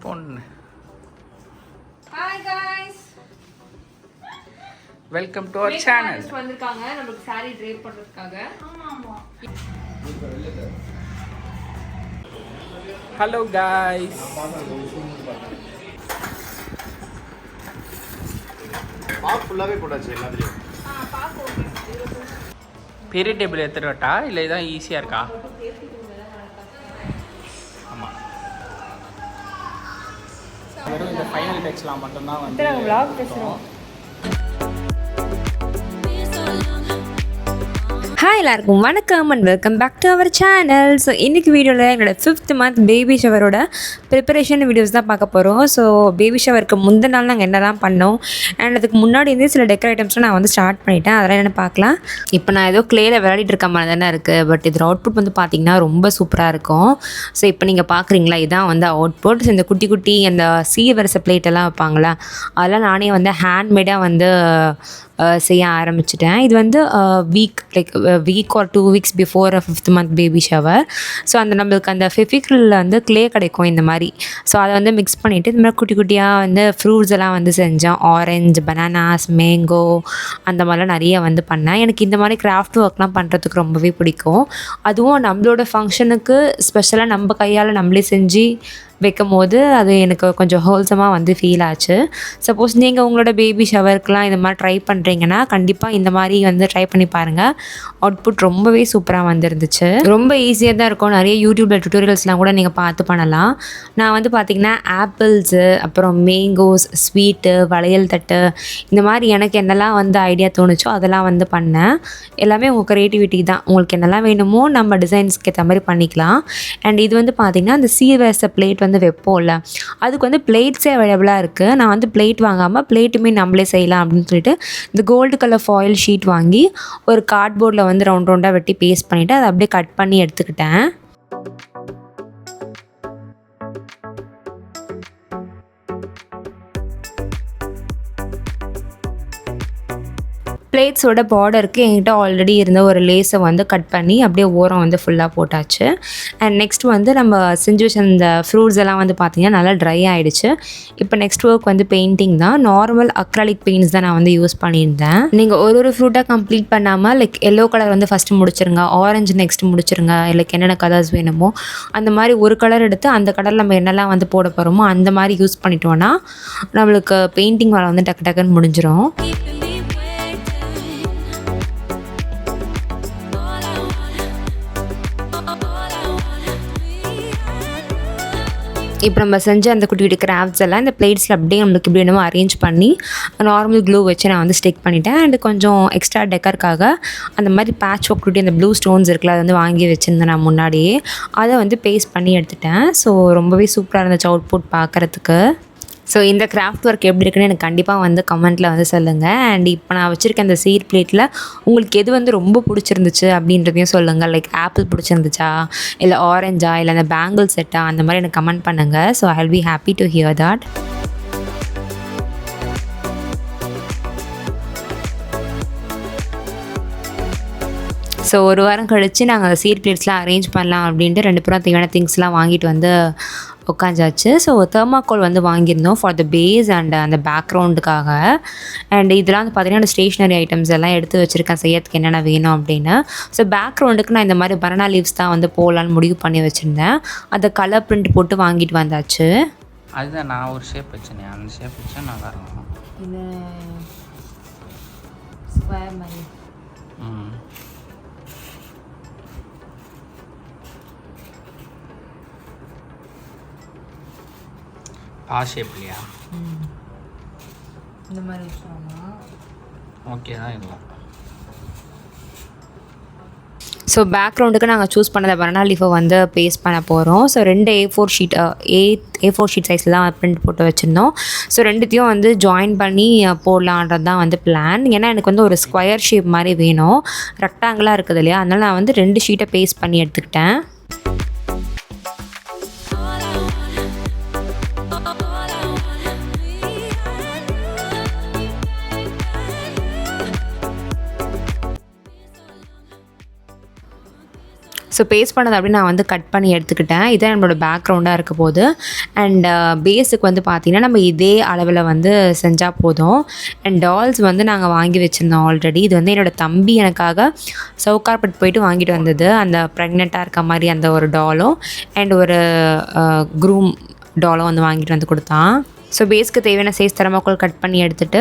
பொண்ணு. Hi guys, welcome to our channel. வந்திருக்காங்க நமக்கு saree drape பண்றதுக்காக. ஆமா. Hello guys. பாப் ஃபுல்லாவே போட்டாச்சு எல்லாத்துலயும். Pop okay. பெரிய டேபிள் எடுத்துட்டு வரட்டா இல்லை இதான் ஈஸியாக இருக்கா? ஆமாம், வெறும் இந்த ஃபைனல் டச்லாம் மட்டும்தான் வந்து நாங்கள் vlog பேசுகிறோம். ஹாய் எல்லாருக்கும் வணக்கம் and welcome back to our channel. So இன்றைக்கி வீடியோவில் எங்களோட 5th month பேபி ஷவரோட ப்ரிப்பரேஷன் வீடியோஸ் தான் பார்க்க போகிறோம். ஸோ பேபி ஷவருக்கு முந்தின நாள் நாங்கள் என்னெல்லாம் பண்ணோம் அண்ட் அதுக்கு முன்னாடி வந்து சில டெக்கர் ஐட்டம்ஸ்லாம் நான் வந்து ஸ்டார்ட் பண்ணிட்டேன். அதெல்லாம் என்னென்னு பார்க்கலாம். இப்போ நான் ஏதோ க்ளேயில் விளையாடிட்டு இருக்க மாதிரி தானே இருக்குது, பட் இதோட அவுட்புட் வந்து பார்த்திங்கன்னா ரொம்ப சூப்பராக இருக்கும். ஸோ இப்போ நீங்கள் பார்க்குறீங்களா, இதுதான் வந்து அவுட்புட். ஸோ இந்த குட்டி குட்டி அந்த சீவரிசை பிளேட்டெல்லாம் வைப்பாங்களா, அதெல்லாம் நானே வந்து ஹேண்ட்மேடாக வந்து செய்ய ஆரம்பிச்சிட்டேன். இது வந்து week or 2 weeks before 5th month baby shower. So அந்த நம்மளுக்கு அந்த ஃபெவிக்ரிலில் வந்து க்ளே கிடைக்கும் இந்த மாதிரி. ஸோ அதை வந்து மிக்ஸ் பண்ணிவிட்டு இந்த மாதிரி குட்டி குட்டியாக வந்து ஃப்ரூட்ஸ் எல்லாம் வந்து செஞ்சேன். ஆரஞ்சு, பனானாஸ், மேங்கோ அந்த மாதிரிலாம் நிறைய வந்து பண்ணேன். எனக்கு இந்த மாதிரி கிராஃப்ட் ஒர்க்லாம் பண்ணுறதுக்கு ரொம்பவே பிடிக்கும். அதுவும் நம்மளோட ஃபங்க்ஷனுக்கு ஸ்பெஷலாக நம்ம கையால் நம்மளே செஞ்சு வைக்கும் போது அது எனக்கு கொஞ்சம் ஹோல்சமாக வந்து ஃபீல் ஆச்சு. சப்போஸ் நீங்கள் உங்களோட பேபி ஷவருக்குலாம் இந்த மாதிரி ட்ரை பண்ணுறீங்கன்னா கண்டிப்பாக இந்த மாதிரி வந்து ட்ரை பண்ணி பாருங்கள். அவுட்புட் ரொம்பவே சூப்பராக வந்துருந்துச்சு. ரொம்ப ஈஸியாக தான் இருக்கும். நிறைய யூடியூப்பில் டுட்டோரியல்ஸ்லாம் கூட நீங்கள் பார்த்து பண்ணலாம். நான் வந்து பார்த்திங்கன்னா ஆப்பிள்ஸு, அப்புறம் மேங்கோஸ், ஸ்வீட்டு, வளையல் தட்டு, இந்த மாதிரி எனக்கு என்னெல்லாம் வந்து ஐடியா தோணுச்சோ அதெல்லாம் வந்து பண்ணேன். எல்லாமே உங்கள் க்ரியேட்டிவிட்டி தான். உங்களுக்கு என்னெல்லாம் வேணுமோ நம்ம டிசைன்ஸ்க்கு ஏற்ற மாதிரி பண்ணிக்கலாம். அண்ட் இது வந்து பார்த்திங்கன்னா அந்த சீவர்ஸை பிளேட் வந்து வைப்போம்ல, அதுக்கு வந்து பிளேட்ஸே அவைலபிளாக இருக்குது. நான் வந்து பிளேட் வாங்காமல் பிளேட்டுமே நம்மளே செய்யலாம் அப்படின்னு சொல்லிட்டு இந்த கோல்டு கலர் ஃபாயில் ஷீட் வாங்கி ஒரு கார்ட்போர்டில் வந்து ரவுண்ட் ரவுண்டாக வெட்டி பேஸ்ட் பண்ணிவிட்டு அதை அப்படியே கட் பண்ணி எடுத்துக்கிட்டேன். பிளேட்ஸோட பார்டருக்கு என்கிட்ட ஆல்ரெடி இருந்த ஒரு லேஸை வந்து கட் பண்ணி அப்படியே ஓரம் வந்து ஃபுல்லாக போட்டாச்சு. அண்ட் நெக்ஸ்ட் வந்து நம்ம செஞ்சு வச்ச இந்த ஃப்ரூட்ஸ் எல்லாம் வந்து பார்த்திங்கன்னா நல்லா ட்ரை ஆகிடுச்சு. இப்போ நெக்ஸ்ட் ஒர்க் வந்து பெயிண்டிங் தான். நார்மல் அக்ரலிக் பெயிண்ட்ஸ் தான் நான் வந்து யூஸ் பண்ணியிருந்தேன். நீங்கள் ஒரு ஃப்ரூட்டாக கம்ப்ளீட் பண்ணாமல் லைக் எல்லோ கலர் வந்து ஃபஸ்ட்டு முடிச்சிருங்க, ஆரஞ்சு நெக்ஸ்ட் முடிச்சிருங்க, லைக் என்னென்ன கலர்ஸ் வேணுமோ அந்த மாதிரி ஒரு கலர் எடுத்து அந்த கலரில் நம்ம என்னெல்லாம் வந்து போட போகிறோமோ அந்த மாதிரி யூஸ் பண்ணிட்டோன்னா நம்மளுக்கு பெயிண்டிங் வேலை வந்து டக்கு டக்குன்னு முடிஞ்சிடும். இப்போ நம்ம செஞ்ச அந்த குட்டி குட்டி கிராஃப்ட்ஸ் எல்லாம் இந்த பிளேட்ஸில் அப்படியே நம்மளுக்கு இப்படி என்னமோ அரேஞ்ச் பண்ணி நார்மல் க்ளூ வச்சு நான் வந்து ஸ்டிக் பண்ணிட்டேன். அண்ட் கொஞ்சம் எக்ஸ்ட்ரா டெக்கருக்காக அந்த மாதிரி பேட்ச் ஒர்க் குட்டி அந்த ப்ளூ ஸ்டோன்ஸ் இருக்குல்ல, அதை வந்து வாங்கி வச்சுருந்தேன் நான் முன்னாடியே. அதை வந்து பேஸ்ட் பண்ணி எடுத்துட்டேன். ஸோ ரொம்பவே சூப்பராக இருந்துச்சு அவுட்புட் பார்க்குறதுக்கு. ஸோ இந்த கிராஃப்ட் ஒர்க் எப்படி இருக்குன்னு எனக்கு கண்டிப்பாக வந்து கமெண்ட்டில் வந்து சொல்லுங்கள். அண்ட் இப்போ நான் வச்சுருக்கேன் அந்த சீட் பிளேட்டில் உங்களுக்கு எது வந்து ரொம்ப பிடிச்சிருந்துச்சு அப்படின்றதையும் சொல்லுங்கள். லைக் ஆப்பிள் பிடிச்சிருந்துச்சா, இல்லை ஆரஞ்சா, இல்லை அந்த பேங்கிள் செட்டா, அந்த மாதிரி எனக்கு கமெண்ட் பண்ணுங்கள். So I will be happy to hear that. So ஒரு வாரம் கழித்து நாங்கள் அந்த சீட் பிளேட்ஸ்லாம் அரேஞ்ச் பண்ணலாம் அப்படின்ட்டு 2 பேரும் தேவையான திங்ஸ்லாம் வாங்கிட்டு வந்து உட்காந்தாச்சு. ஸோ தெர்மாக்கோல் வந்து வாங்கியிருந்தோம் ஃபார் த பேஸ் அண்ட் அந்த பேக்ரவுண்டுக்காக. அண்ட் இதெல்லாம் வந்து பார்த்திங்கன்னா ஸ்டேஷ்னரி ஐட்டம்ஸ் எல்லாம் எடுத்து வச்சுருக்கேன் செய்யறதுக்கு என்னென்ன வேணும் அப்படின்னு. ஸோ பேக்ரவுண்டுக்கு நான் இந்த மாதிரி பனானா லீவ்ஸ் தான் வந்து போடலான்னு முடிவு பண்ணி வச்சுருந்தேன். அதை கலர் பிரிண்ட் போட்டு வாங்கிட்டு வந்தாச்சு. அதுதான் நான் ஒரு ஷேப் வச்சேன், அந்த ஷேப் வச்சா நல்லா இருக்கும். இது ஸ்கொயர் மாதிரி. பா ஷேப் இல்லையா? இந்த மாதிரி வச்சுக்கோங்க. ஓகே தான் இதெல்லாம். ஸோ பேக்ரவுண்டுக்கு நாங்கள் சூஸ் பண்ணத பனானா லீஃபை வந்து பேஸ்ட் பண்ண போகிறோம். ஸோ 2 A4 ஷீட் சைஸில் தான் பிரிண்ட் போட்டு வச்சுருந்தோம். ஸோ ரெண்டுத்தையும் வந்து ஜாயின் பண்ணி போடலான்றது தான் வந்து பிளான். ஏன்னா எனக்கு வந்து ஒரு ஸ்கொயர் ஷேப் மாதிரி வேணும், ரெக்டாங்கிளாக இருக்குது இல்லையா, அதனால் நான் வந்து 2 ஷீட்டை பேஸ்ட் பண்ணி எடுத்துக்கிட்டேன். ஸோ பேஸ்ட் பண்ணது அப்படி நான் வந்து கட் பண்ணி எடுத்துக்கிட்டேன். இதான் நம்மளோட பேக்ரவுண்டாக இருக்க போகுது. அண்ட் பேஸுக்கு வந்து பார்த்திங்கன்னா நம்ம இதே அளவில் வந்து செஞ்சால் போதும். அண்ட் டால்ஸ் வந்து நாங்கள் வாங்கி வச்சுருந்தோம் ஆல்ரெடி. இது வந்து என்னோடய தம்பி எனக்காக சவுகார்பேட் போயிட்டு வாங்கிட்டு வந்தது. அந்த ப்ரெக்னெண்ட்டாக இருக்க மாதிரி அந்த ஒரு டாலும் அண்ட் ஒரு க்ரூம் டாலும் வந்து வாங்கிட்டு வந்து கொடுத்தான். ஸோ பேஸ்க்கு தேவையான சைஸ் தெர்மாக்கோல் கட் பண்ணி எடுத்துகிட்டு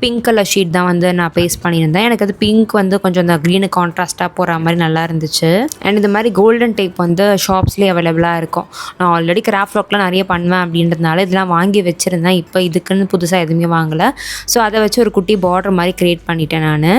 பிங்க் கலர் ஷீட் தான் வந்து நான் பேஸ்ட் பண்ணியிருந்தேன். எனக்கு அது பிங்க் வந்து கொஞ்சம் அந்த க்ரீனு கான்ட்ராஸ்ட்டாக போகிற மாதிரி நல்லா இருந்துச்சு. அண்ட் இந்த மாதிரி கோல்டன் டேப் வந்து ஷாப்ஸ்லேயே அவைலபிளாக இருக்கும். நான் ஆல்ரெடி கிராஃப்ட் ஒர்க்லாம் நிறைய பண்ணுவேன் அப்படின்றதுனால இதெல்லாம் வாங்கி வச்சுருந்தேன். இப்போ இதுக்குன்னு புதுசாக எதுவுமே வாங்கலை. ஸோ அதை வச்சு ஒரு குட்டி பார்டர் மாதிரி க்ரியேட் பண்ணிட்டேன் நான்.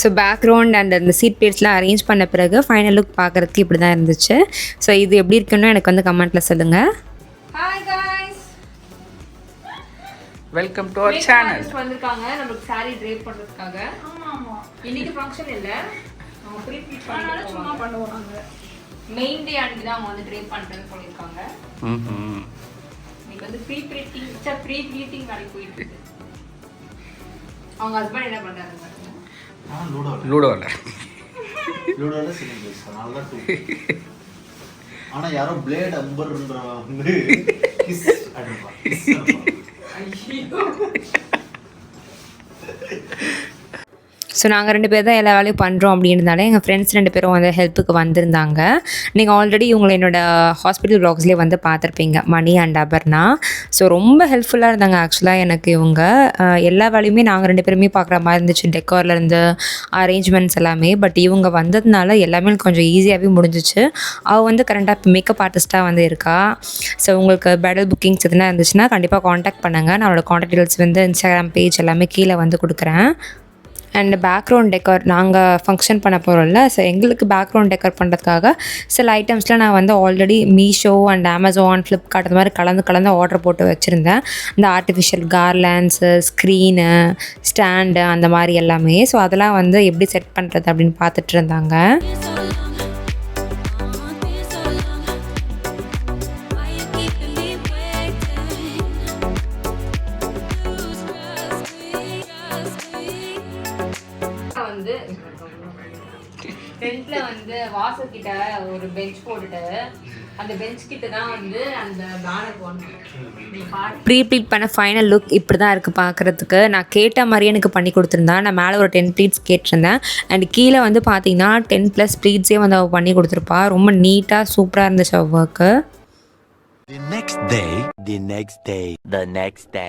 ஸோ பேக்ரவுண்ட் அண்ட் அந்த சீட் பிளேட்ஸ்லாம் அரேஞ்ச் பண்ண பிறகு ஃபைனல் லுக் பார்க்குறதுக்கு இப்படி தான் இருந்துச்சு. ஸோ இது எப்படி இருக்குன்னு எனக்கு வந்து கமெண்ட்டில் சொல்லுங்கள். Hi guys, welcome to our channel. வந்திருக்காங்க நமக்கு saree drape பண்றதுக்காக. ஆமா இன்னைக்கு ஃபங்க்ஷன் இல்ல, நம்ம ப்ரீ-ப்ளீட் பண்ணி சும்மா பண்ணுவாங்க. மெயின் டே அன்னைக்கு தான் அவங்க வந்து drape பண்றேன்னு சொல்லிருக்காங்க. இன்னைக்கு வந்து ப்ரீ-ப்ளீட்டிங் வேலைக்கு போயிட்டு இருக்கு. அவங்க ஹஸ்பண்ட் என்ன பண்றாங்க பாருங்க. லூடோல சிலிண்டர்ஸ் அதனால தான் 2. ஆனா யாரோ பிளேட் அம்பர்ன்றவ வந்து கிஸ் அடிப்பா. ஐயோ. ஸோ நாங்கள் 2 பேர் தான் எல்லா வேலையும் பண்ணுறோம் அப்படின்றதுனால எங்கள் ஃப்ரெண்ட்ஸ் 2 பேரும் வந்து ஹெல்ப்புக்கு வந்திருந்தாங்க. நீங்கள் ஆல்ரெடி இவங்களை என்னோடய ஹாஸ்பிட்டல் வ்ளாக்ஸ்லேயே வந்து பார்த்துருப்பீங்க, மணி அண்ட் அபர்ணா. ஸோ ரொம்ப ஹெல்ப்ஃபுல்லாக இருந்தாங்க ஆக்சுவலாக எனக்கு இவங்க. எல்லா வேலையுமே நாங்கள் 2 பேருமே பார்க்குற மாதிரி இருந்துச்சு, டெக்கோர்லேருந்து அரேஞ்ச்மெண்ட்ஸ் எல்லாமே. பட் இவங்க வந்ததுனால எல்லாமே கொஞ்சம் ஈஸியாகவே முடிஞ்சிச்சு. அவள் வந்து கரெக்டாக மேக்கப் ஆர்டிஸ்ட்டாக வந்து இருக்கா. ஸோ உங்களுக்கு பிரைடல் புக்கிங்ஸ் எதுனா இருந்துச்சுன்னா கண்டிப்பாக காண்டாக்ட் பண்ணுங்கள். நான் அவளோட காண்டாக்ட் டீட்டெயில்ஸ் வந்து இன்ஸ்டாகிராம் பேஜ் எல்லாமே கீழே வந்து கொடுக்குறேன். அண்ட் பேக்ரவுண்ட் டெக்கர் நாங்கள் ஃபங்க்ஷன் பண்ண போகிறோம்ல, ஸோ எங்களுக்கு பேக்ரவுண்ட் டெக்கர் பண்ணுறதுக்காக சில ஐட்டம்ஸ்லாம் நான் வந்து already Meesho and Amazon, Flipkart அந்த மாதிரி கலந்து ஆர்டர் போட்டு வச்சுருந்தேன். இந்த ஆர்டிஃபிஷியல் கார்லாண்ட்ஸு, ஸ்க்ரீனு, ஸ்டாண்டு அந்த மாதிரி எல்லாமே. ஸோ அதெல்லாம் வந்து எப்படி செட் பண்ணுறது அப்படின்னு பார்த்துட்டு இருந்தாங்க. ஃப்ரண்ட்ல வந்து வாசல் கிட்ட ஒரு பெஞ்ச் போட்டுட்டு அந்த பெஞ்ச் கிட்ட தான் வந்து அந்த பேனர் போடணும். ப்ளீட் பண்ண ஃபைனல் லுக் இப்படி தான் இருக்குது பார்க்குறதுக்கு. நான் கேட்ட மாதிரியே எனக்கு பண்ணி கொடுத்துருந்தேன். நான் மேலே ஒரு 10 ப்ளீட்ஸ் கேட்டிருந்தேன். அண்ட் கீழே வந்து பார்த்தீங்கன்னா 10+ ப்ளீட்ஸே வந்து அவள் பண்ணி கொடுத்துருப்பா. ரொம்ப நீட்டாக சூப்பராக இருந்துச்சு அவள் ஒர்க்கு. The next day.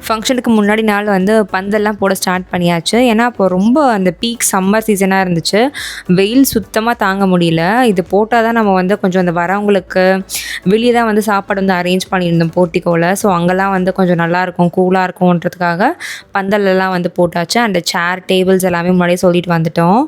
ஃபங்க்ஷனுக்கு முன்னாடி நாள் வந்து பந்தெல்லாம் போட ஸ்டார்ட் பண்ணியாச்சு. ஏன்னா அப்போ ரொம்ப அந்த பீக் சம்மர் சீசனாக இருந்துச்சு. வெயில் சுத்தமாக தாங்க முடியல. இது போட்டால் தான் நம்ம வந்து கொஞ்சம் அந்த வரவங்களுக்கு வெளியே தான் வந்து சாப்பாடு வந்து அரேஞ்ச் பண்ணியிருந்தோம் போர்ட்டிக்கோவில். ஸோ அங்கெல்லாம் வந்து கொஞ்சம் நல்லாயிருக்கும், கூலாக இருக்கும்ன்றதுக்காக பந்தலெல்லாம் வந்து போட்டாச்சு. அந்த சேர், டேபிள்ஸ் எல்லாமே முன்னாடியே சொல்லிட்டு வந்துட்டோம்.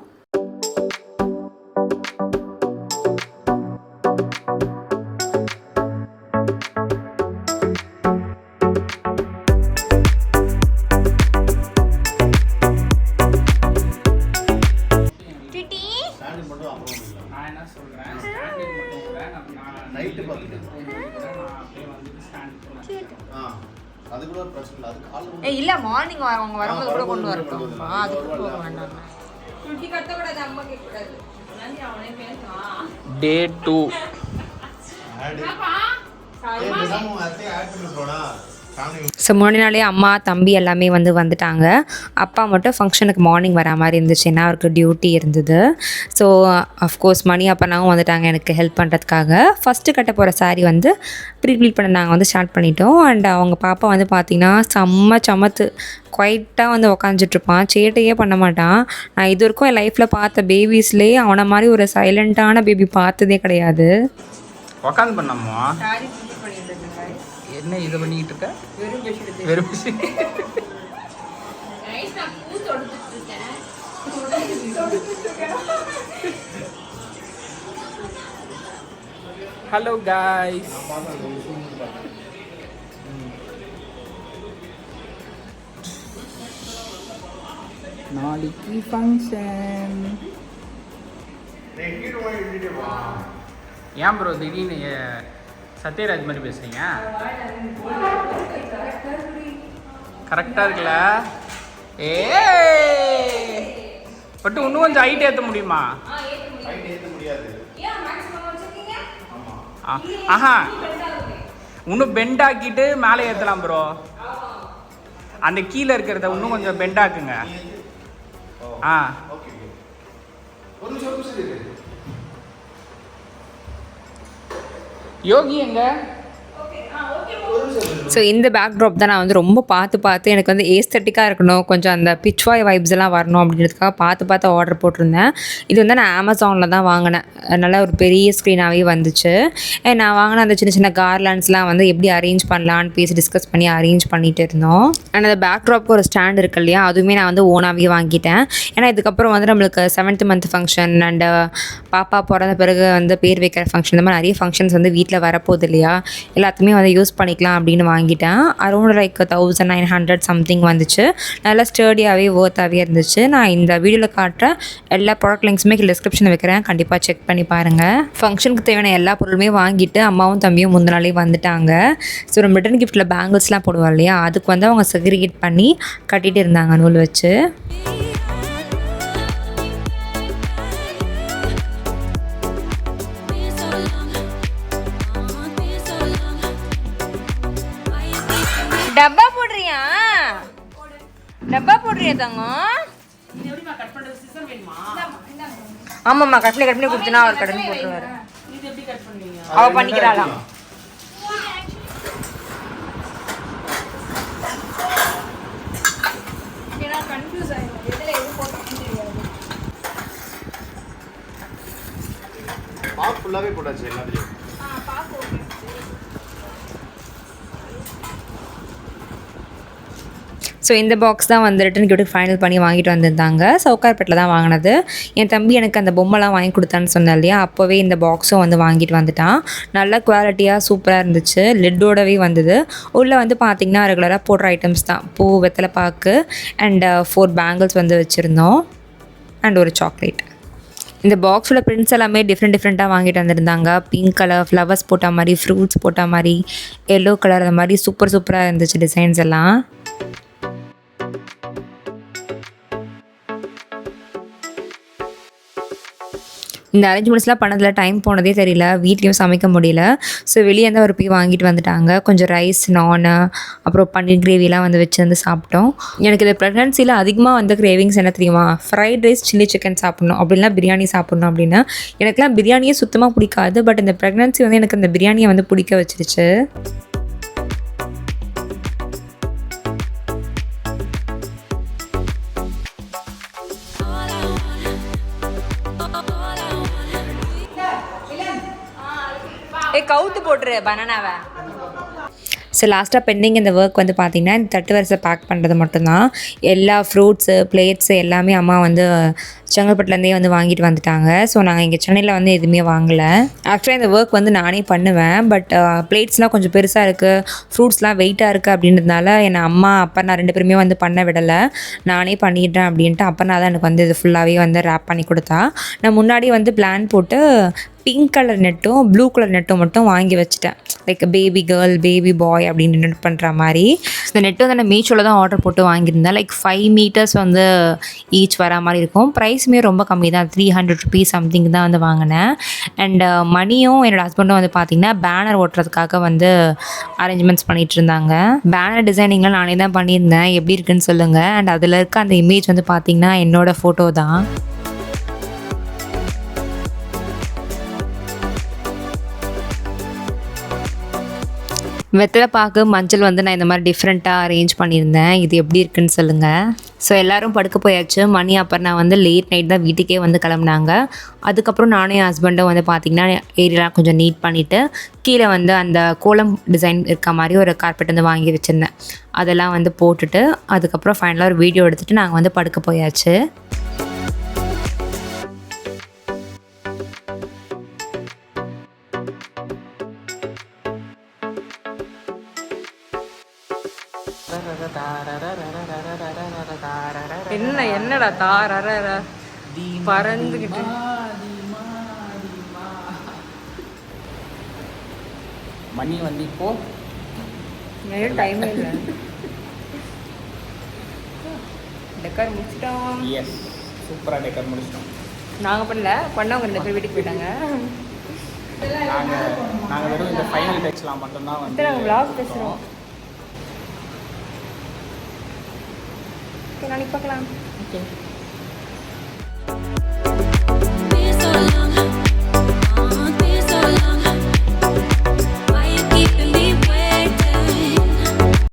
அது கூட பிரச்சனை இல்ல. அது காலைல இல்ல மார்னிங் அவங்க வரும்போது கூட கொண்டு வரட்டும். அது கூட போக வேண்டாம். குட்டி கத்த கூடாது, அம்மா கேட்க கூடாது. அவனே பேசுவான். டே 2. ஸோ முன்னாடி நாளே அம்மா, தம்பி எல்லாமே வந்து வந்துட்டாங்க. அப்பா மட்டும் ஃபங்க்ஷனுக்கு மார்னிங் வர மாதிரி இருந்துச்சு, ஏன்னா அவருக்கு டியூட்டி இருந்தது. ஸோ அஃப்கோர்ஸ் மணி அப்பனாவும் வந்துட்டாங்க எனக்கு ஹெல்ப் பண்ணுறதுக்காக. ஃபஸ்ட்டு கட்ட போகிற சாரீ வந்து ப்ளீட் பண்ண நாங்கள் வந்து ஸ்டார்ட் பண்ணிட்டோம். அண்ட் அவங்க பாப்பா வந்து பார்த்திங்கன்னா சமத்து குவைட்டாக வந்து உக்காந்துட்ருப்பான், சேட்டையே பண்ண மாட்டான். நான் இது வரைக்கும் என் லைஃப்பில் பார்த்த பேபிஸ்லேயே அவனை மாதிரி ஒரு சைலண்ட்டான பேபி பார்த்ததே கிடையாது. உக்காந்து பண்ணாமா என்ன இது பண்ணிக்கிட்டு இருக்க? வெறும் ஹலோ காய்ஸ், நாளைக்கு ஃபங்க்ஷன். ஏன் ப்ரோ திடீர்னு சத்யராஜ் மாதிரி பேசுறீங்க? கரெக்டாக இருக்குல்ல? ஏ பட் இன்னும் கொஞ்சம் ஹைட் ஏற்ற முடியுமா? ஆஹா இன்னும் பெண்ட் ஆக்கிட்டு மேலே ஏற்றலாம் ப்ரோ. அந்த கீழே இருக்கிறத இன்னும் கொஞ்சம் பெண்ட் ஆக்குங்க. ஆ யோகி எங்க? ஸோ இந்த பேக்ட்ராப் தான் நான் வந்து ரொம்ப பார்த்து எனக்கு வந்து ஏஸ்தட்டிக்காக இருக்கணும், கொஞ்சம் அந்த பிச்வாய் வைப்ஸ் எல்லாம் வரணும் அப்படின்றதுக்காக பார்த்து ஆர்டர் போட்டிருந்தேன். இது வந்து நான் அமேசானில் தான் வாங்கினேன். நல்லா ஒரு பெரிய ஸ்க்ரீனாகவே வந்துச்சு. நான் வாங்கின அந்த சின்ன கார்லாண்ட்ஸ்லாம் வந்து எப்படி அரேஞ்ச் பண்ணலான்னு பேசி டிஸ்கஸ் பண்ணி அரேஞ்ச் பண்ணிகிட்டு இருந்தோம். அண்ட் அந்த பேக்ட்ராப்க்கு ஒரு ஸ்டாண்ட் இருக்கு இல்லையா, அதுவுமே நான் வந்து ஓனாகவே வாங்கிட்டேன். ஏன்னா இதுக்கப்புறம் வந்து நம்மளுக்கு 7th month ஃபங்க்ஷன் அண்டு பாப்பா பிறந்த பிறகு வந்து பேர் வைக்கிற ஃபங்க்ஷன், இந்த மாதிரி நிறைய ஃபங்க்ஷன்ஸ் வந்து வீட்டில் வரப்போகுது இல்லையா, எல்லாத்தையுமே வந்து யூஸ் பண்ணிக்கலாம் அப்படின்னு வாங்கிட்டேன். அரௌண்ட் லைக் 1900 சம்திங் வந்துச்சு. நல்லா ஸ்டர்டியாகவே ஒர்த்தாகவே இருந்துச்சு. நான் இந்த வீடியோவில் காட்டுற எல்லா ப்ராடக்ட் லிங்க்ஸுமே டிஸ்கிரிப்ஷனில் வைக்கிறேன், கண்டிப்பாக செக் பண்ணி பாருங்கள். ஃபங்க்ஷனுக்கு தேவையான எல்லா பொருளுமே வாங்கிட்டு அம்மாவும் தம்பியும் முந்தின நாளே வந்துட்டாங்க. ஸோ நம்ம ரிட்டன் கிஃப்ட்டில் பேங்கிள்ஸ்லாம் போடுவோம் இல்லையா, அதுக்கு வந்து அவங்க செக்ரிகேட் பண்ணி கட்டிகிட்டு இருந்தாங்க நூல் வச்சு. டப்பா போடுறியா? டப்பா போடுறியா தங்கம்? ஆமாம்மா, கட் பண்ணி கொடுத்தனா அவர் கடன் போட்டுருவாரு. அவ பண்ணிக்கிறாளாம். ஃபுல்லாவே போட்டாச்சு எல்லாத்துலயும். ஸோ இந்த பாக்ஸ் தான் வந்து ரிட்டன் கிஃப்ட்டுக்கு ஃபைனல் பண்ணி வாங்கிட்டு வந்திருந்தாங்க. சவுகார்பேட்டில் தான் வாங்கினது. என் தம்பி எனக்கு அந்த பொம்மைலாம் வாங்கி கொடுத்தான்னு சொன்னேன் இல்லையா, அப்போவே இந்த பாக்ஸும் வந்து வாங்கிட்டு வந்துட்டான். நல்ல குவாலிட்டியாக சூப்பராக இருந்துச்சு. லிட்டோடவே வந்தது. உள்ளே வந்து பார்த்திங்கன்னா ரெகுலராக போடுற ஐட்டம்ஸ் தான். பூ, வெத்தலை பாக்கு அண்ட் 4 பேங்கிள்ஸ் வந்து வச்சுருந்தோம் அண்ட் ஒரு சாக்லேட். இந்த பாக்ஸில் பிரிண்ட்ஸ் எல்லாமே டிஃப்ரெண்ட்டாக வாங்கிட்டு வந்திருந்தாங்க. பிங்க் கலர் ஃப்ளவர்ஸ் போட்ட மாதிரி, ஃப்ரூட்ஸ் போட்ட மாதிரி, எல்லோ கலர், அந்த மாதிரி சூப்பராக இருந்துச்சு டிசைன்ஸ் எல்லாம். இந்த அரேஞ்ச்மெண்ட்ஸ்லாம் பண்ணதில் டைம் போனதே தெரியல, வீட்லேயும் சமைக்க முடியல. ஸோ வெளியே வந்து அவர் போய் வாங்கிட்டு வந்துட்டாங்க. கொஞ்சம் ரைஸ், நான், அப்புறம் பன்னீர் கிரேவிலாம் வந்து வச்சு வந்து சாப்பிட்டோம். எனக்கு இந்த ப்ரெக்னன்சியில் அதிகமாக வந்து கிரேவிங்ஸ் என்ன தெரியுமா, ஃப்ரைட் ரைஸ், சில்லி சிக்கன் சாப்பிட்ணும், அப்படின்னா பிரியாணி சாப்பிட்ணும் அப்படின்னு. எனக்குலாம் பிரியாணியே சுத்தமாக பிடிக்காது. பட் இந்த ப்ரெக்னன்சி வந்து எனக்கு அந்த பிரியாணியை வந்து பிடிக்க வச்சிருச்சு. கவுத்து போட்டுரு பனானாவை. ஸோ லாஸ்ட்டாக பெண்டிங் இந்த ஒர்க் வந்து பார்த்திங்கன்னா இந்த தட்டு வரிசை பேக் பண்ணுறது மட்டும்தான். எல்லா ஃப்ரூட்ஸு, பிளேட்ஸு எல்லாமே அம்மா வந்து செங்கல்பட்டுலேருந்தே வந்து வாங்கிட்டு வந்துட்டாங்க. ஸோ நாங்கள் இங்கே சென்னையில் வந்து எதுவுமே வாங்கலை. ஆக்சுவலாக இந்த ஒர்க் வந்து நானே பண்ணுவேன். பட் பிளேட்ஸ்லாம் கொஞ்சம் பெருசாக இருக்குது, ஃப்ரூட்ஸ்லாம் வெயிட்டாக இருக்குது அப்படின்றதுனால என்னை அம்மா அப்பா நான் 2 பேருமே வந்து பண்ண விடலை. நானே பண்ணிடுறேன் அப்படின்ட்டு அப்பா தான் எனக்கு வந்து இது ஃபுல்லாகவே வந்து ரேப் பண்ணி கொடுத்தா. நான் முன்னாடி வந்து பிளான் போட்டு பிங்க் கலர் நெட்டும் ப்ளூ கலர் நெட்டும் மட்டும் வாங்கி வச்சுட்டேன். Like baby girl, baby boy அப்படின்னு நெட் பண்ணுற மாதிரி. இந்த நெட்டு வந்து நான் மீஷோவில் தான் ஆர்டர் போட்டு வாங்கியிருந்தேன். லைக் 5 meters வந்து ஈச் வர மாதிரி இருக்கும். ப்ரைஸுமே ரொம்ப கம்மி தான், 300 rupees சம்திங் தான் வந்து வாங்கினேன். அண்ட் மணியும் என்னோடய ஹஸ்பண்டும் வந்து பார்த்திங்கன்னா பேனர் ஓட்டுறதுக்காக வந்து அரேஞ்ச்மெண்ட்ஸ் பண்ணிகிட்டு இருந்தாங்க. பேனர் டிசைனிங்லாம் நானே தான் பண்ணியிருந்தேன், எப்படி இருக்குன்னு சொல்லுங்கள். அண்ட் அதில் இருக்க அந்த இமேஜ் வந்து பார்த்திங்கன்னா என்னோடய ஃபோட்டோ தான். வெத்தலை பாக்கு, மஞ்சள் வந்து நான் இந்த மாதிரி டிஃப்ரெண்ட்டாக அரேஞ்ச் பண்ணியிருந்தேன். இது எப்படி இருக்குன்னு சொல்லுங்கள். ஸோ எல்லோரும் படுக்க போயாச்சு. மணி அப்புறம் நான் வந்து லேட் நைட் தான் வீட்டுக்கே வந்து கிளம்புனாங்க. அதுக்கப்புறம் நானும் என் ஹஸ்பண்டும் வந்து பார்த்திங்கன்னா ஏரியாலாம் கொஞ்சம் நீட் பண்ணிவிட்டு கீழே வந்து அந்த கோலம் டிசைன் இருக்க மாதிரி ஒரு கார்பெட் வந்து வாங்கி வச்சுருந்தேன். அதெல்லாம் வந்து போட்டுட்டு அதுக்கப்புறம் ஃபைனலாக ஒரு வீடியோ எடுத்துகிட்டு நாங்கள் வந்து படுக்க போயாச்சு. என்னடா தாரற பறந்துகிட்டு மணி வந்து இப்போ டைமே இல்லை. டெக்கர் முடிச்சிட்டோம். எஸ் சூப்பராக டெக்கர் முடிச்சிட்டோம். நாங்கள் பண்ணவங்க 2 பேர் வீட்டுக்கு போயிட்டாங்க. நாங்கள் வெறும் இந்த ஃபைனல் டெக்ஸ்லாம் மட்டும்தான் வந்து நாங்கள் vlog பேசுகிறோம். ஓகே நாளைக்கு பார்க்கலாம். ஓகே